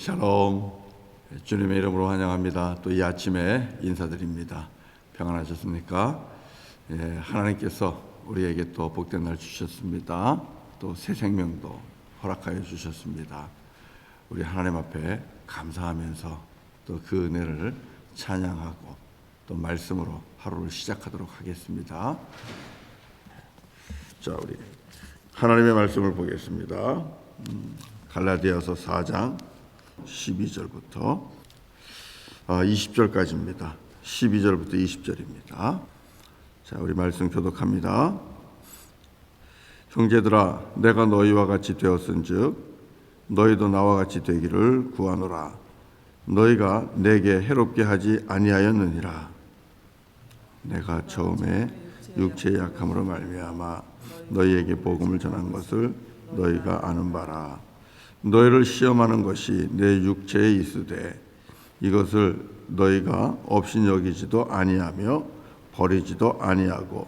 샬롬. 주님의 이름으로 환영합니다. 또 이 아침에 인사드립니다. 평안하셨습니까? 하나님께서 우리에게 또 복된 날 주셨습니다. 또 새 생명도 허락하여 주셨습니다. 우리 하나님 앞에 감사하면서 또 그 은혜를 찬양하고 또 말씀으로 하루를 시작하도록 하겠습니다. 자, 우리 하나님의 말씀을 보겠습니다. 갈라디아서 4장 12절부터 20절까지입니다. 12절부터 20절입니다. 자, 우리 말씀 교독합니다. 형제들아, 내가 너희와 같이 되었은즉 너희도 나와 같이 되기를 구하노라. 너희가 내게 해롭게 하지 아니하였느니라. 내가 처음에 육체의 약함으로 말미암아 너희에게 복음을 전한 것을 너희가 아는 바라. 너희를 시험하는 것이 내 육체에 있으되 이것을 너희가 업신여기지도 아니하며 버리지도 아니하고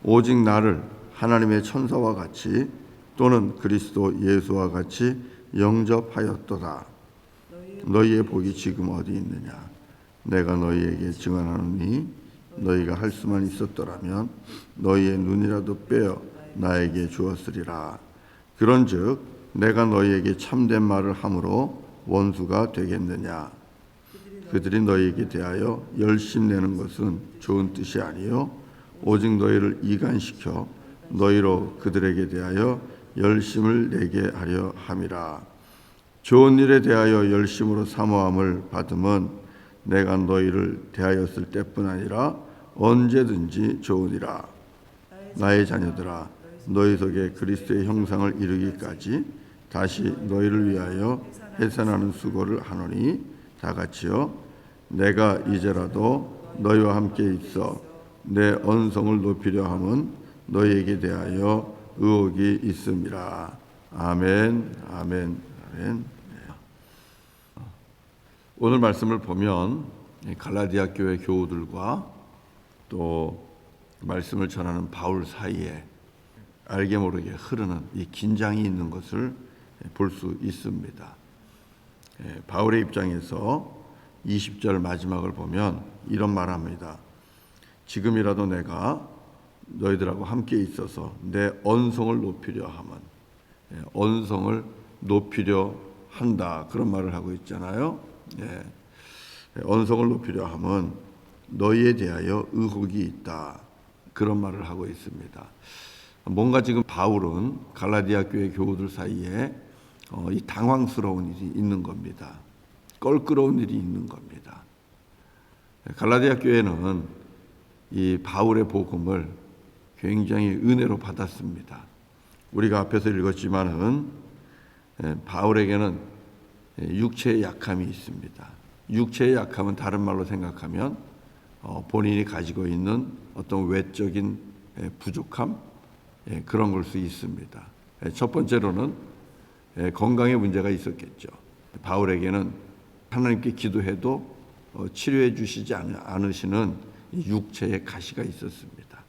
오직 나를 하나님의 천사와 같이 또는 그리스도 예수와 같이 영접하였도다. 너희의 복이 지금 어디 있느냐? 내가 너희에게 증언하노니 너희가 할 수만 있었더라면 너희의 눈이라도 빼어 나에게 주었으리라. 그런즉 내가 너희에게 참된 말을 함으로 원수가 되겠느냐? 그들이 너희에게 대하여 열심내는 것은 좋은 뜻이 아니요 오직 너희를 이간시켜 너희로 그들에게 대하여 열심을 내게 하려 함이라. 좋은 일에 대하여 열심으로 사모함을 받음은 내가 너희를 대하였을 때뿐 아니라 언제든지 좋으니라. 나의 자녀들아, 너희 속에 그리스도의 형상을 이루기까지 다시 너희를 위하여 해산하는 수고를 하노니 다 같이요. 내가 이제라도 너희와 함께 있어 내 언성을 높이려 함은 너희에게 대하여 의혹이 있음이라. 아멘, 아멘, 아멘. 오늘 말씀을 보면 갈라디아 교회 교우들과 또 말씀을 전하는 바울 사이에 알게 모르게 흐르는 이 긴장이 있는 것을 볼 수 있습니다. 바울의 입장에서 20절 마지막을 보면 이런 말을 합니다. 지금이라도 내가 너희들하고 함께 있어서 내 언성을 높이려 함은, 언성을 높이려 한다, 그런 말을 하고 있잖아요. 언성을 높이려 함은 너희에 대하여 의혹이 있다, 그런 말을 하고 있습니다. 뭔가 지금 바울은 갈라디아 교회 교우들 사이에 이 당황스러운 일이 있는 겁니다. 껄끄러운 일이 있는 겁니다. 갈라디아 교회는 이 바울의 복음을 굉장히 은혜로 받았습니다. 우리가 앞에서 읽었지만은 바울에게는 육체의 약함이 있습니다. 육체의 약함은 다른 말로 생각하면 본인이 가지고 있는 어떤 외적인 부족함, 그런 걸 수 있습니다. 첫 번째로는 건강에 문제가 있었겠죠. 바울에게는 하나님께 기도해도 치료해 주시지 않으시는 육체의 가시가 있었습니다.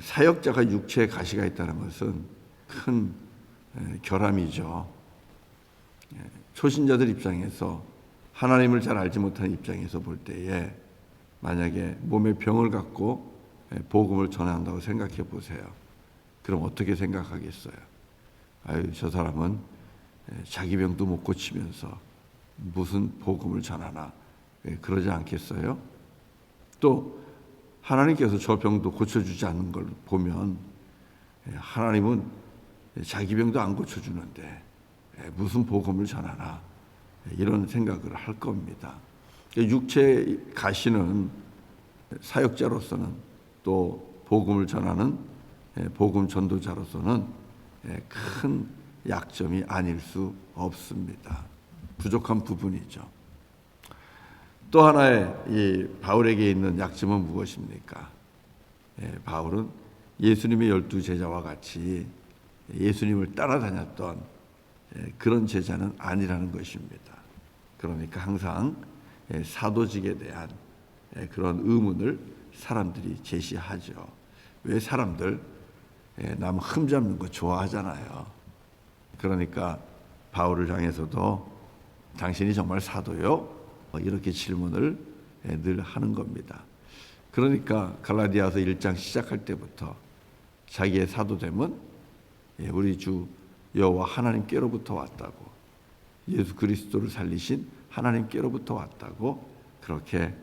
사역자가 육체의 가시가 있다는 것은 큰 결함이죠. 초신자들 입장에서 하나님을 잘 알지 못하는 입장에서 볼 때에 만약에 몸에 병을 갖고 복음을 전한다고 생각해 보세요. 그럼 어떻게 생각하겠어요? 아유, 저 사람은 자기 병도 못 고치면서 무슨 복음을 전하나, 그러지 않겠어요? 또 하나님께서 저 병도 고쳐주지 않는 걸 보면 하나님은 자기 병도 안 고쳐주는데 무슨 복음을 전하나, 이런 생각을 할 겁니다. 육체의 가시는 사역자로서는 또 복음을 전하는 복음 전도자로서는 큰 약점이 아닐 수 없습니다. 부족한 부분이죠. 또 하나의 이 바울에게 있는 약점은 무엇입니까? 바울은 예수님의 12 제자와 같이 예수님을 따라다녔던 그런 제자는 아니라는 것입니다. 그러니까 항상 사도직에 대한 그런 의문을 사람들이 제시하죠. 왜 사람들 남 흠잡는 거 좋아하잖아요. 그러니까 바울을 향해서도 당신이 정말 사도요? 이렇게 질문을 늘 하는 겁니다. 그러니까 갈라디아서 1장 시작할 때부터 자기의 사도됨은 우리 주 여호와 하나님께로부터 왔다고, 예수 그리스도를 살리신 하나님께로부터 왔다고 그렇게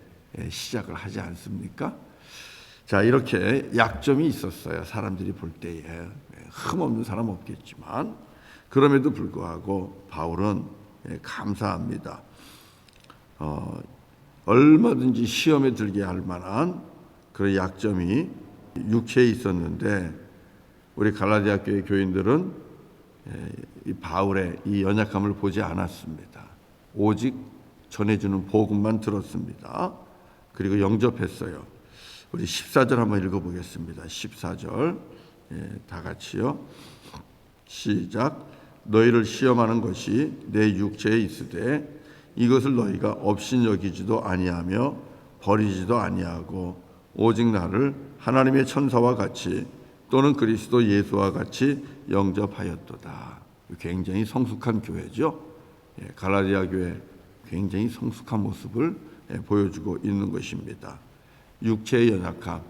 시작을 하지 않습니까? 자, 이렇게 약점이 있었어요. 사람들이 볼 때에 흠없는 사람 없겠지만, 그럼에도 불구하고 바울은 감사합니다. 얼마든지 시험에 들게 할 만한 그런 약점이 육체에 있었는데, 우리 갈라디아 교회 교인들은 이 바울의 이 연약함을 보지 않았습니다. 오직 전해주는 복음만 들었습니다. 그리고 영접했어요. 우리 14절 한번 읽어보겠습니다. 14절 다 같이요. 시작. 너희를 시험하는 것이 내 육체에 있으되 이것을 너희가 업신여기지도 아니하며 버리지도 아니하고 오직 나를 하나님의 천사와 같이 또는 그리스도 예수와 같이 영접하였도다. 굉장히 성숙한 교회죠. 갈라디아 교회 굉장히 성숙한 모습을 보여주고 있는 것입니다. 육체의 연약함,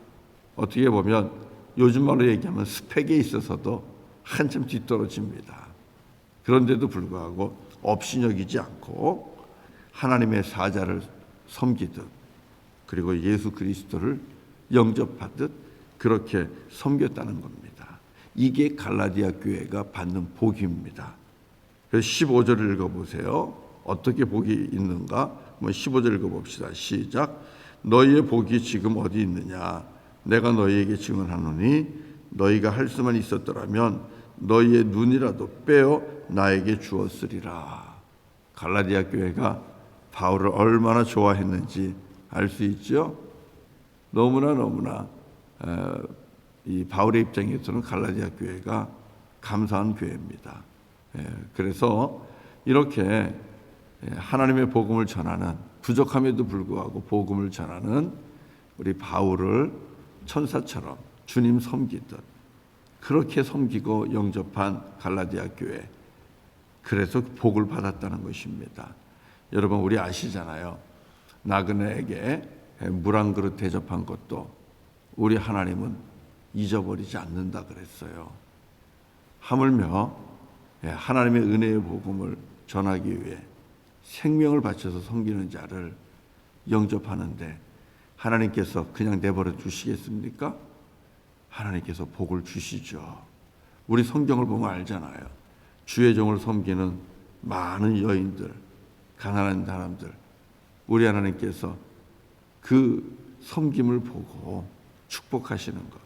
어떻게 보면 요즘 말로 얘기하면 스펙에 있어서도 한참 뒤떨어집니다. 그런데도 불구하고 업신여기지 않고 하나님의 사자를 섬기듯, 그리고 예수 그리스도를 영접하듯 그렇게 섬겼다는 겁니다. 이게 갈라디아 교회가 받는 복입니다. 그래서 15절을 읽어보세요. 어떻게 복이 있는가? 15절 읽어봅시다. 시작. 너희의 복이 지금 어디 있느냐? 내가 너희에게 증언하노니 너희가 할 수만 있었더라면 너희의 눈이라도 빼어 나에게 주었으리라. 갈라디아 교회가 바울을 얼마나 좋아했는지 알 수 있죠. 너무나 이 바울의 입장에서는 갈라디아 교회가 감사한 교회입니다. 그래서 이렇게 하나님의 복음을 전하는, 부족함에도 불구하고 복음을 전하는 우리 바울을 천사처럼 주님 섬기듯 그렇게 섬기고 영접한 갈라디아 교회, 그래서 복을 받았다는 것입니다. 여러분, 우리 아시잖아요. 나그네에게 물 한 그릇 대접한 것도 우리 하나님은 잊어버리지 않는다 그랬어요. 하물며 하나님의 은혜의 복음을 전하기 위해 생명을 바쳐서 섬기는 자를 영접하는데 하나님께서 그냥 내버려 두시겠습니까? 하나님께서 복을 주시죠. 우리 성경을 보면 알잖아요. 주의 종을 섬기는 많은 여인들, 가난한 사람들, 우리 하나님께서 그 섬김을 보고 축복하시는 것,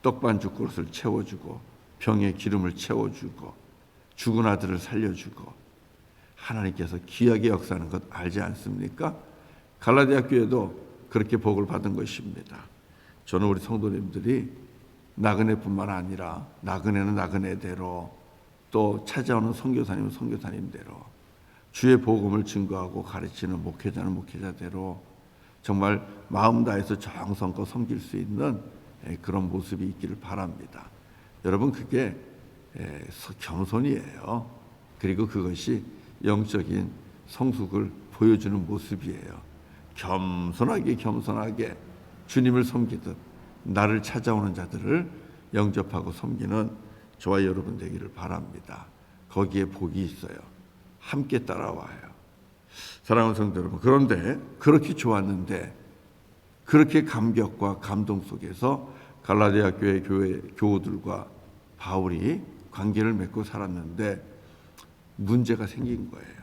떡반죽 그릇을 채워주고 병에 기름을 채워주고 죽은 아들을 살려주고 하나님께서 귀하게 역사하는 것 알지 않습니까? 갈라디아 교회도 그렇게 복을 받은 것입니다. 저는 우리 성도님들이 나그네뿐만 아니라 나그네는 나그네대로, 또 찾아오는 선교사님은 선교사님대로, 주의 복음을 증거하고 가르치는 목회자는 목회자대로 정말 마음 다해서 정성껏 섬길 수 있는 그런 모습이 있기를 바랍니다. 여러분, 그게 겸손이에요. 그리고 그것이 영적인 성숙을 보여주는 모습이에요. 겸손하게 주님을 섬기듯 나를 찾아오는 자들을 영접하고 섬기는 저와 여러분 되기를 바랍니다. 거기에 복이 있어요. 함께 따라와요. 사랑하는 성도 여러분, 그런데 그렇게 좋았는데, 그렇게 감격과 감동 속에서 갈라디아 교회 교우들과 바울이 관계를 맺고 살았는데 문제가 생긴 거예요.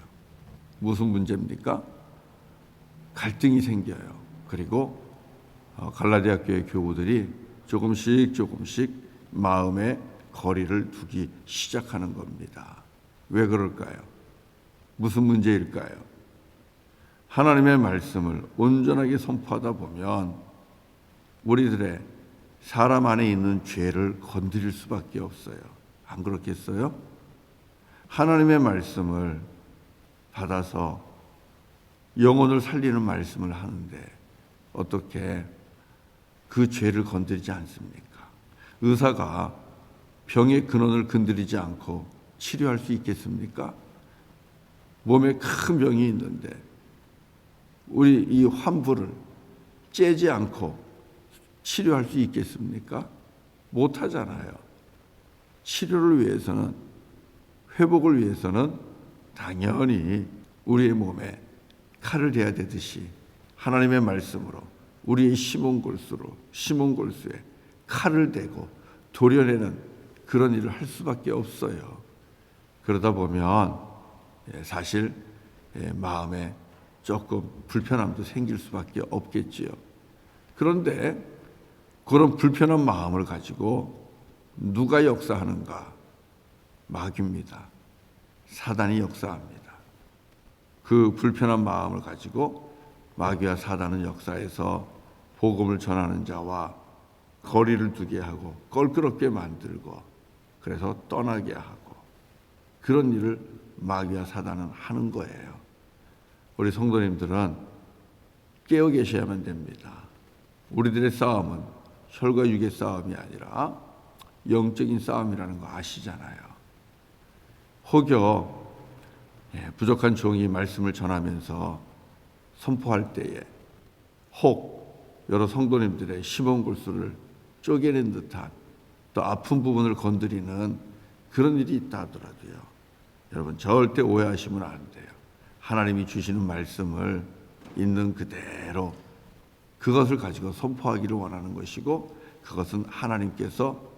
무슨 문제입니까? 갈등이 생겨요. 그리고 갈라디아 교회 교우들이 조금씩 마음에 거리를 두기 시작하는 겁니다. 왜 그럴까요? 무슨 문제일까요? 하나님의 말씀을 온전하게 선포하다 보면 우리들의 사람 안에 있는 죄를 건드릴 수밖에 없어요. 안 그렇겠어요? 하나님의 말씀을 받아서 영혼을 살리는 말씀을 하는데 어떻게 그 죄를 건드리지 않습니까? 의사가 병의 근원을 건드리지 않고 치료할 수 있겠습니까? 몸에 큰 병이 있는데 우리 이 환부를 째지 않고 치료할 수 있겠습니까? 못하잖아요. 치료를 위해서는, 회복을 위해서는 당연히 우리의 몸에 칼을 대야 되듯이 하나님의 말씀으로 우리의 심은골수에 칼을 대고 도려내는 그런 일을 할 수밖에 없어요. 그러다 보면 사실 마음에 조금 불편함도 생길 수밖에 없겠지요. 그런데 그런 불편한 마음을 가지고 누가 역사하는가? 마귀입니다. 사단이 역사합니다. 그 불편한 마음을 가지고 마귀와 사단은 역사해서 복음을 전하는 자와 거리를 두게 하고 껄끄럽게 만들고 그래서 떠나게 하고 그런 일을 마귀와 사단은 하는 거예요. 우리 성도님들은 깨어 계셔야만 됩니다. 우리들의 싸움은 혈과 육의 싸움이 아니라 영적인 싸움이라는 거 아시잖아요. 혹여 부족한 종이 말씀을 전하면서 선포할 때에 혹 여러 성도님들의 심원골수를 쪼개는 듯한 또 아픈 부분을 건드리는 그런 일이 있다 하더라도요. 여러분 절대 오해하시면 안 돼요. 하나님이 주시는 말씀을 있는 그대로 그것을 가지고 선포하기를 원하는 것이고 그것은 하나님께서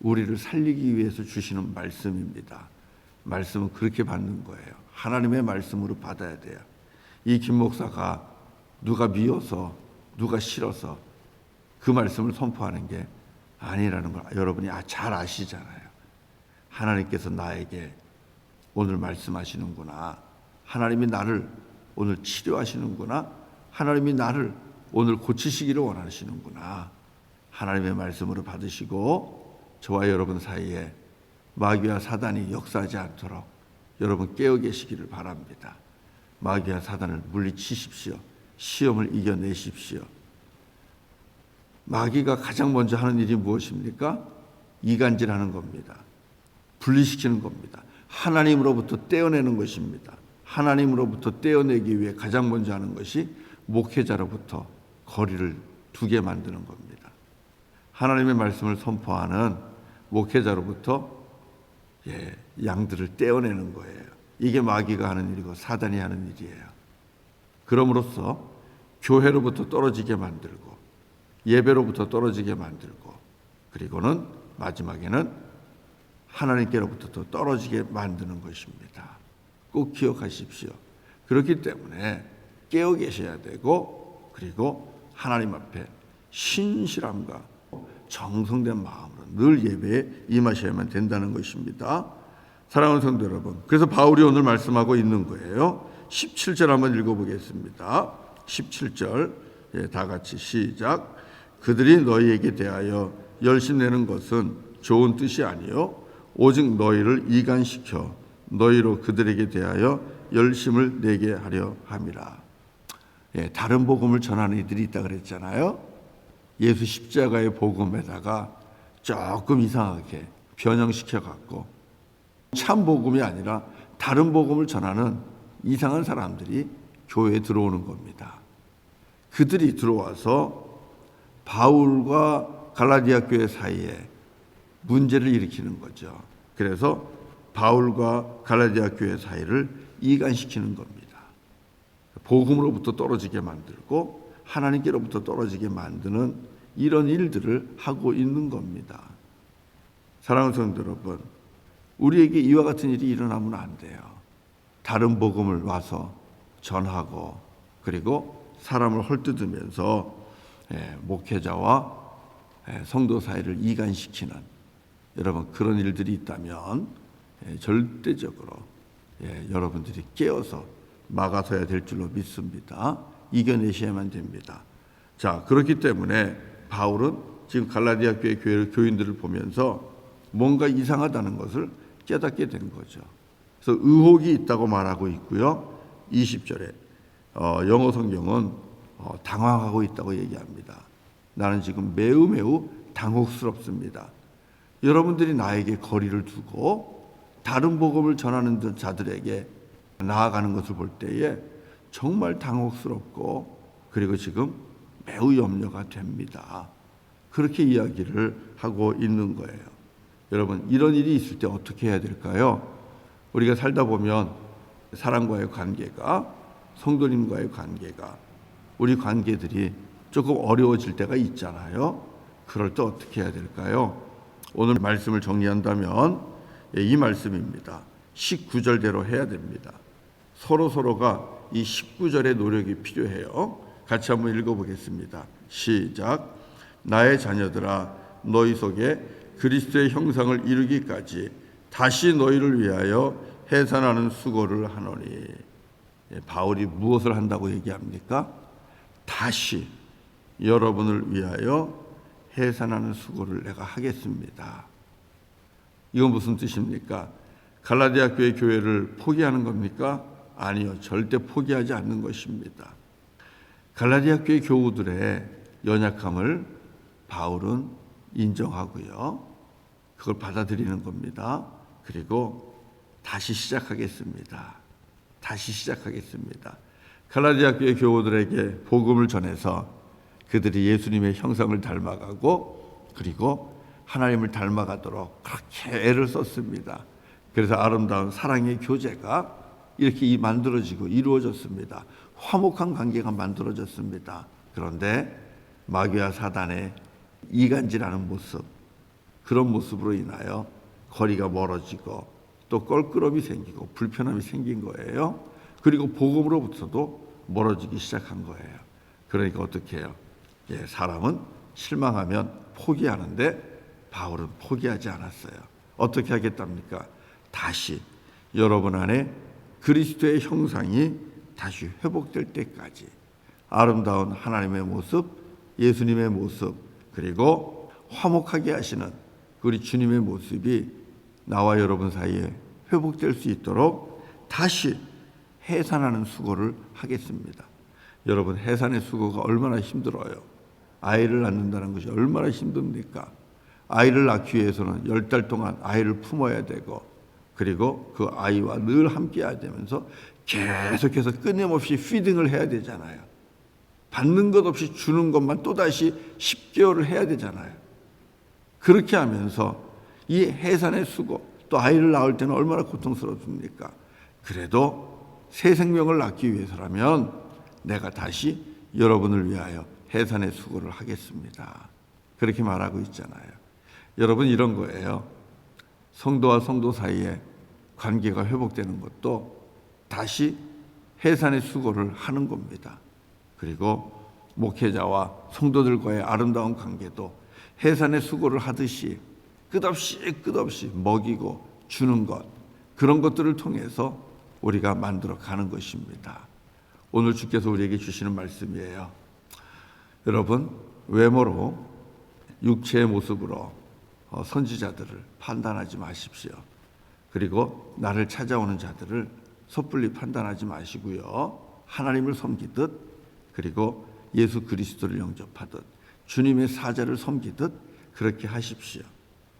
우리를 살리기 위해서 주시는 말씀입니다. 말씀은 그렇게 받는 거예요. 하나님의 말씀으로 받아야 돼요. 이 김 목사가 누가 미워서 누가 싫어서 그 말씀을 선포하는 게 아니라는 걸 여러분이 잘 아시잖아요. 하나님께서 나에게 오늘 말씀하시는구나. 하나님이 나를 오늘 치료하시는구나. 하나님이 나를 오늘 고치시기를 원하시는구나. 하나님의 말씀으로 받으시고 저와 여러분 사이에 마귀와 사단이 역사하지 않도록 여러분 깨어 계시기를 바랍니다. 마귀와 사단을 물리치십시오. 시험을 이겨내십시오. 마귀가 가장 먼저 하는 일이 무엇입니까? 이간질하는 겁니다. 분리시키는 겁니다. 하나님으로부터 떼어내는 것입니다. 하나님으로부터 떼어내기 위해 가장 먼저 하는 것이 목회자로부터 거리를 두게 만드는 겁니다. 하나님의 말씀을 선포하는 목회자로부터 양들을 떼어내는 거예요. 이게 마귀가 하는 일이고 사단이 하는 일이에요. 그럼으로써 교회로부터 떨어지게 만들고 예배로부터 떨어지게 만들고 그리고는 마지막에는 하나님께로부터 더 떨어지게 만드는 것입니다. 꼭 기억하십시오. 그렇기 때문에 깨어 계셔야 되고 그리고 하나님 앞에 신실함과 정성된 마음으로 늘 예배에 임하셔야만 된다는 것입니다. 사랑하는 성도 여러분, 그래서 바울이 오늘 말씀하고 있는 거예요. 17절 한번 읽어보겠습니다. 17절 다 같이 시작. 그들이 너희에게 대하여 열심내는 것은 좋은 뜻이 아니요 오직 너희를 이간시켜 너희로 그들에게 대하여 열심을 내게 하려 함이라. 다른 복음을 전하는 이들이 있다 그랬잖아요. 예수 십자가의 복음에다가 조금 이상하게 변형시켜 갖고 참 복음이 아니라 다른 복음을 전하는 이상한 사람들이 교회에 들어오는 겁니다. 그들이 들어와서 바울과 갈라디아 교회 사이에 문제를 일으키는 거죠. 그래서 바울과 갈라디아 교회 사이를 이간시키는 겁니다. 복음으로부터 떨어지게 만들고 하나님께로부터 떨어지게 만드는 이런 일들을 하고 있는 겁니다. 사랑하는 성도 여러분, 우리에게 이와 같은 일이 일어나면 안 돼요. 다른 복음을 와서 전하고 그리고 사람을 헐뜯으면서 목회자와 성도 사이를 이간시키는 여러분 그런 일들이 있다면 절대적으로 여러분들이 깨어서 막아서야 될 줄로 믿습니다. 이겨내셔야만 됩니다. 자, 그렇기 때문에 바울은 지금 갈라디아 교회 교인들을 보면서 뭔가 이상하다는 것을 깨닫게 된 거죠. 그래서 의혹이 있다고 말하고 있고요. 20절에 영어 성경은 당황하고 있다고 얘기합니다. 나는 지금 매우 당혹스럽습니다. 여러분들이 나에게 거리를 두고 다른 복음을 전하는 자들에게 나아가는 것을 볼 때에 정말 당혹스럽고 그리고 지금 매우 염려가 됩니다. 그렇게 이야기를 하고 있는 거예요. 여러분, 이런 일이 있을 때 어떻게 해야 될까요? 우리가 살다 보면 사람과의 관계가, 성도님과의 관계가, 우리 관계들이 조금 어려워질 때가 있잖아요. 그럴 때 어떻게 해야 될까요? 오늘 말씀을 정리한다면 이 말씀입니다. 19절대로 해야 됩니다. 서로가 이 19절의 노력이 필요해요. 같이 한번 읽어보겠습니다. 시작. 나의 자녀들아, 너희 속에 그리스도의 형상을 이루기까지 다시 너희를 위하여 해산하는 수고를 하노니. 바울이 무엇을 한다고 얘기합니까? 다시 여러분을 위하여 해산하는 수고를 내가 하겠습니다. 이건 무슨 뜻입니까? 갈라디아 교회 교회를 포기하는 겁니까? 아니요, 절대 포기하지 않는 것입니다. 갈라디아 교회 교우들의 연약함을 바울은 인정하고요, 그걸 받아들이는 겁니다. 그리고 다시 시작하겠습니다. 갈라디아 교회 교우들에게 복음을 전해서 그들이 예수님의 형상을 닮아가고 그리고 하나님을 닮아가도록 그렇게 애를 썼습니다. 그래서 아름다운 사랑의 교제가 이렇게 만들어지고 이루어졌습니다. 화목한 관계가 만들어졌습니다. 그런데 마귀와 사단의 이간질하는 모습, 그런 모습으로 인하여 거리가 멀어지고 또 껄끄러움이 생기고 불편함이 생긴 거예요. 그리고 복음으로부터도 멀어지기 시작한 거예요. 그러니까 어떻게 해요? 사람은 실망하면 포기하는데 바울은 포기하지 않았어요. 어떻게 하겠답니까? 다시 여러분 안에 그리스도의 형상이 다시 회복될 때까지 아름다운 하나님의 모습, 예수님의 모습, 그리고 화목하게 하시는 우리 주님의 모습이 나와 여러분 사이에 회복될 수 있도록 다시 해산하는 수고를 하겠습니다. 여러분, 해산의 수고가 얼마나 힘들어요. 아이를 낳는다는 것이 얼마나 힘듭니까? 아이를 낳기 위해서는 10달 동안 아이를 품어야 되고 그리고 그 아이와 늘 함께해야 되면서 계속해서 끊임없이 피딩을 해야 되잖아요. 받는 것 없이 주는 것만 또다시 10개월을 해야 되잖아요. 그렇게 하면서 이 해산의 수고, 또 아이를 낳을 때는 얼마나 고통스럽습니까? 그래도 새 생명을 낳기 위해서라면 내가 다시 여러분을 위하여 해산의 수고를 하겠습니다. 그렇게 말하고 있잖아요. 여러분, 이런 거예요. 성도와 성도 사이에 관계가 회복되는 것도 다시 해산의 수고를 하는 겁니다. 그리고 목회자와 성도들과의 아름다운 관계도 해산의 수고를 하듯이 끝없이 먹이고 주는 것, 그런 것들을 통해서 우리가 만들어 가는 것입니다. 오늘 주께서 우리에게 주시는 말씀이에요. 여러분, 외모로, 육체의 모습으로 선지자들을 판단하지 마십시오. 그리고 나를 찾아오는 자들을 섣불리 판단하지 마시고요, 하나님을 섬기듯, 그리고 예수 그리스도를 영접하듯, 주님의 사자를 섬기듯 그렇게 하십시오.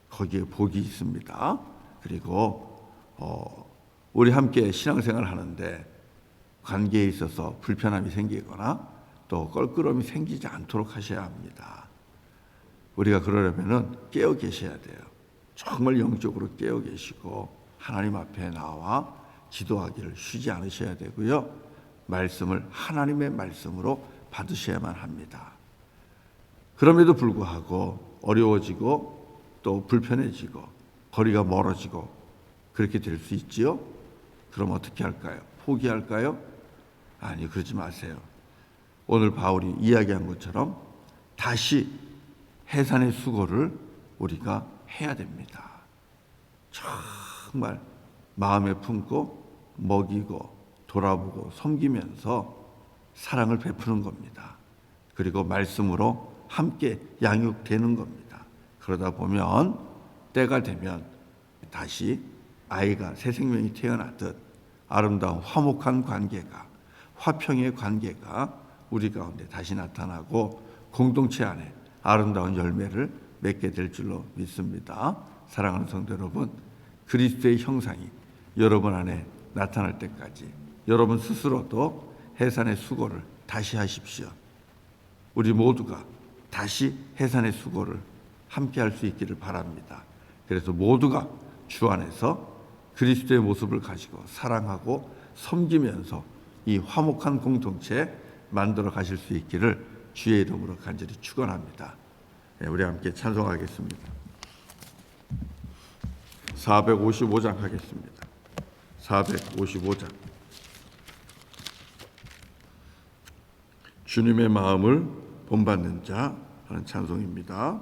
거기에 복이 있습니다. 그리고 우리 함께 신앙생활을 하는데 관계에 있어서 불편함이 생기거나 또 껄끄러움이 생기지 않도록 하셔야 합니다. 우리가 그러려면 깨어 계셔야 돼요. 정말 영적으로 깨어 계시고 하나님 앞에 나와 기도하기를 쉬지 않으셔야 되고요, 말씀을 하나님의 말씀으로 받으셔야만 합니다. 그럼에도 불구하고 어려워지고 또 불편해지고 거리가 멀어지고 그렇게 될 수 있지요. 그럼 어떻게 할까요? 포기할까요? 아니, 그러지 마세요. 오늘 바울이 이야기한 것처럼 다시 해산의 수고를 우리가 해야 됩니다. 정말 마음에 품고 먹이고 돌아보고 섬기면서 사랑을 베푸는 겁니다. 그리고 말씀으로 함께 양육되는 겁니다. 그러다 보면 때가 되면 다시 아이가 새 생명이 태어나듯 아름다운 화목한 관계가, 화평의 관계가 우리 가운데 다시 나타나고 공동체 안에 아름다운 열매를 맺게 될 줄로 믿습니다. 사랑하는 성도 여러분, 그리스도의 형상이 여러분 안에 나타날 때까지 여러분 스스로도 해산의 수고를 다시 하십시오. 우리 모두가 다시 해산의 수고를 함께 할 수 있기를 바랍니다. 그래서 모두가 주 안에서 그리스도의 모습을 가지고 사랑하고 섬기면서 이 화목한 공동체 만들어 가실 수 있기를 주의 이름으로 간절히 축원합니다. 우리 함께 찬송하겠습니다. 455장 하겠습니다. 455장. 주님의 마음을 본받는 자 하는 찬송입니다.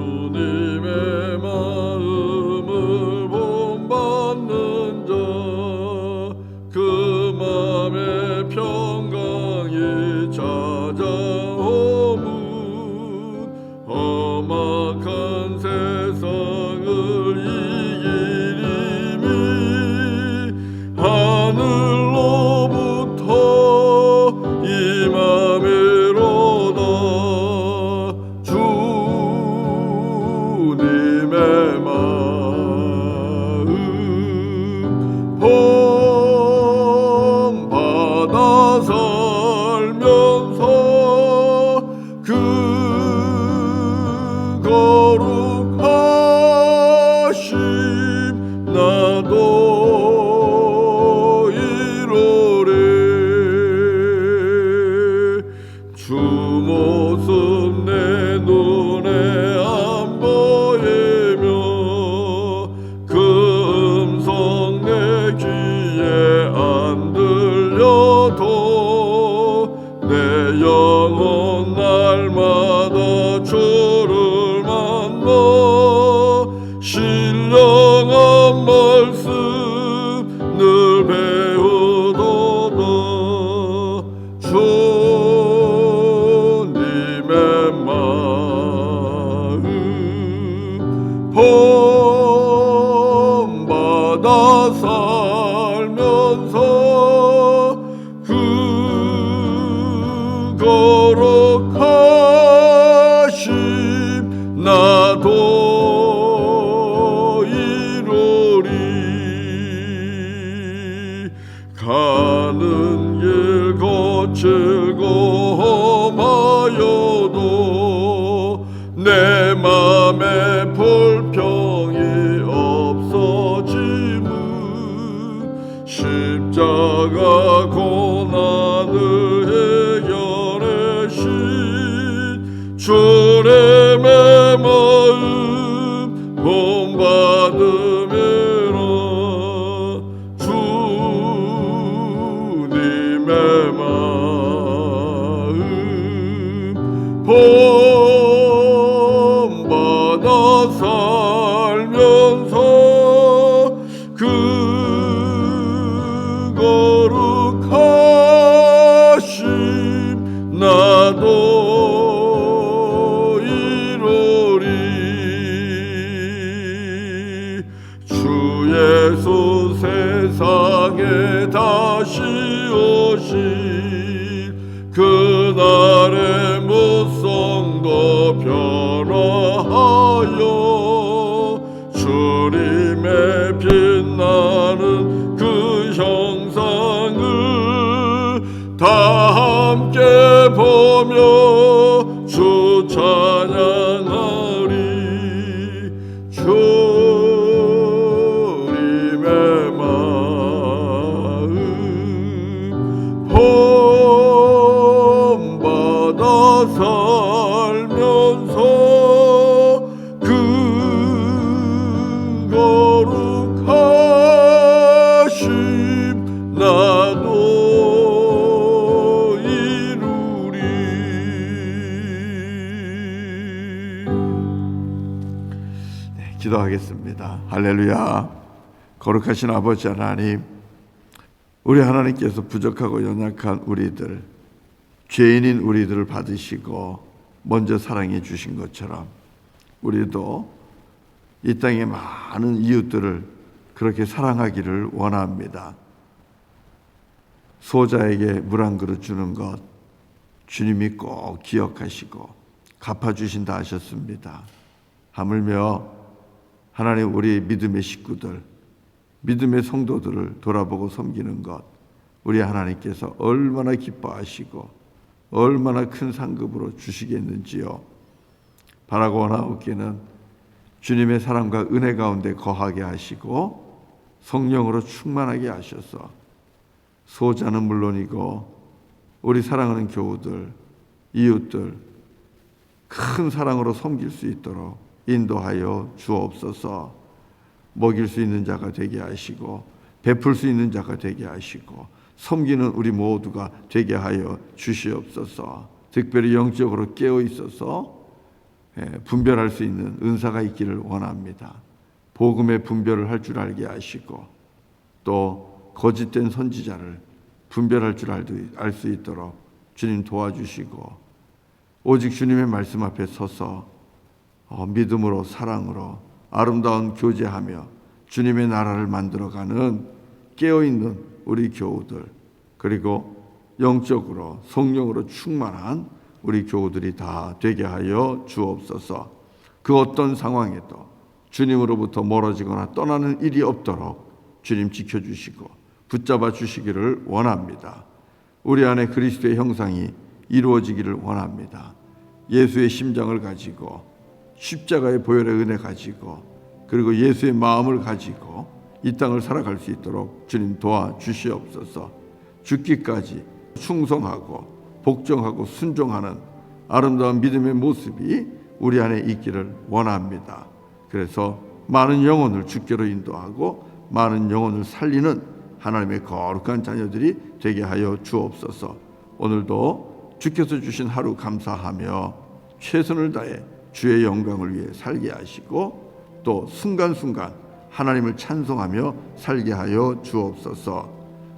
주님의 마음을 본받는 자 그 마음의 평강이 찾아오문 험악한 세상을 이기리니 하늘로부터 임함이로다. 주님의 마음 본받아 살면서 그 거룩하심 나도 이루리. 주 모습 내 눈에 안 보이며 그 음성 내 귀에 안 들려도 내 영혼 날마다 주를 만나 신령한 말씀 늘 배우도다. 주님의 마음 본받아 살면서 그 거룩하심 나도 이루리. 가는 길 거칠고 험하여도 내 맘에 불평이 없어짐은 십자가 고난을 해결하신 주님의 마음 본받음이라. 주님의 마음 본받아 살면서 그 거룩하심 나도 이루리. 주 예수 세상에 다시 오실 그날의 무성도 변화하여 주님의 빛나는 그 형상을 다 함께 보며 주 찬양하리. 주님의 마음 본받아 살면서 그 거룩하심 나도 이루리. 네, 기도하겠습니다. 할렐루야. 거룩하신 아버지 하나님, 우리 하나님께서 부족하고 연약한 우리들, 죄인인 우리들을 받으시고 먼저 사랑해 주신 것처럼 우리도 이 땅의 많은 이웃들을 그렇게 사랑하기를 원합니다. 소자에게 물 한 그릇 주는 것, 주님이 꼭 기억하시고 갚아주신다 하셨습니다. 하물며 하나님, 우리 믿음의 식구들, 믿음의 성도들을 돌아보고 섬기는 것, 우리 하나님께서 얼마나 기뻐하시고 얼마나 큰 상급으로 주시겠는지요. 바라고 원하옵기는 주님의 사랑과 은혜 가운데 거하게 하시고 성령으로 충만하게 하셔서 소자는 물론이고 우리 사랑하는 교우들, 이웃들 큰 사랑으로 섬길 수 있도록 인도하여 주옵소서. 먹일 수 있는 자가 되게 하시고 베풀 수 있는 자가 되게 하시고 섬기는 우리 모두가 되게 하여 주시옵소서. 특별히 영적으로 깨어 있어서 분별할 수 있는 은사가 있기를 원합니다. 복음의 분별을 할 줄 알게 하시고 또 거짓된 선지자를 분별할 줄 알 수 있도록 주님 도와주시고 오직 주님의 말씀 앞에 서서 믿음으로 사랑으로 아름다운 교제하며 주님의 나라를 만들어가는 깨어있는 우리 교우들, 그리고 영적으로 성령으로 충만한 우리 교우들이 다 되게 하여 주옵소서. 그 어떤 상황에도 주님으로부터 멀어지거나 떠나는 일이 없도록 주님 지켜주시고 붙잡아 주시기를 원합니다. 우리 안에 그리스도의 형상이 이루어지기를 원합니다. 예수의 심장을 가지고 십자가의 보혈의 은혜 가지고 그리고 예수의 마음을 가지고 이 땅을 살아갈 수 있도록 주님 도와주시옵소서. 죽기까지 충성하고 복종하고 순종하는 아름다운 믿음의 모습이 우리 안에 있기를 원합니다. 그래서 많은 영혼을 주께로 인도하고 많은 영혼을 살리는 하나님의 거룩한 자녀들이 되게 하여 주옵소서. 오늘도 주께서 주신 하루 감사하며 최선을 다해 주의 영광을 위해 살게 하시고 또 순간순간 하나님을 찬송하며 살게 하여 주옵소서.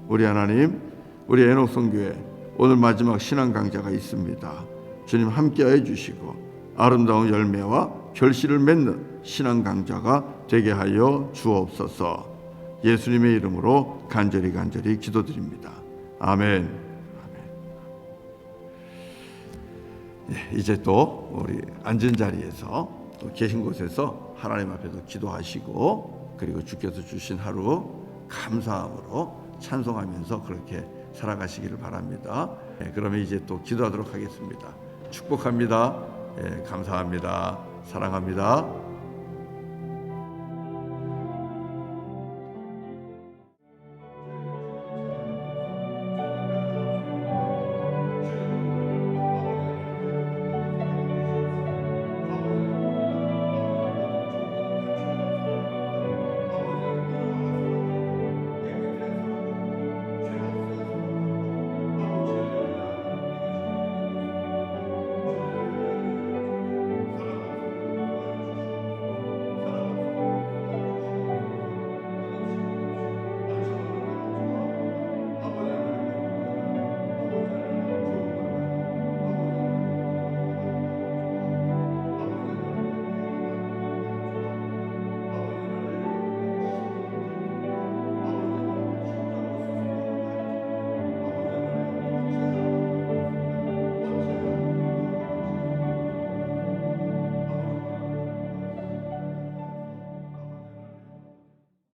우리 하나님, 우리 애녹성교회 오늘 마지막 신앙 강좌가 있습니다. 주님 함께해 주시고 아름다운 열매와 결실을 맺는 신앙 강좌가 되게 하여 주옵소서. 예수님의 이름으로 간절히 기도드립니다. 아멘. 이제 또 우리 앉은 자리에서 또 계신 곳에서 하나님 앞에서 기도하시고 그리고 주께서 주신 하루 감사함으로 찬송하면서 그렇게 살아가시기를 바랍니다. 그러면 이제 또 기도하도록 하겠습니다. 축복합니다. 감사합니다. 사랑합니다.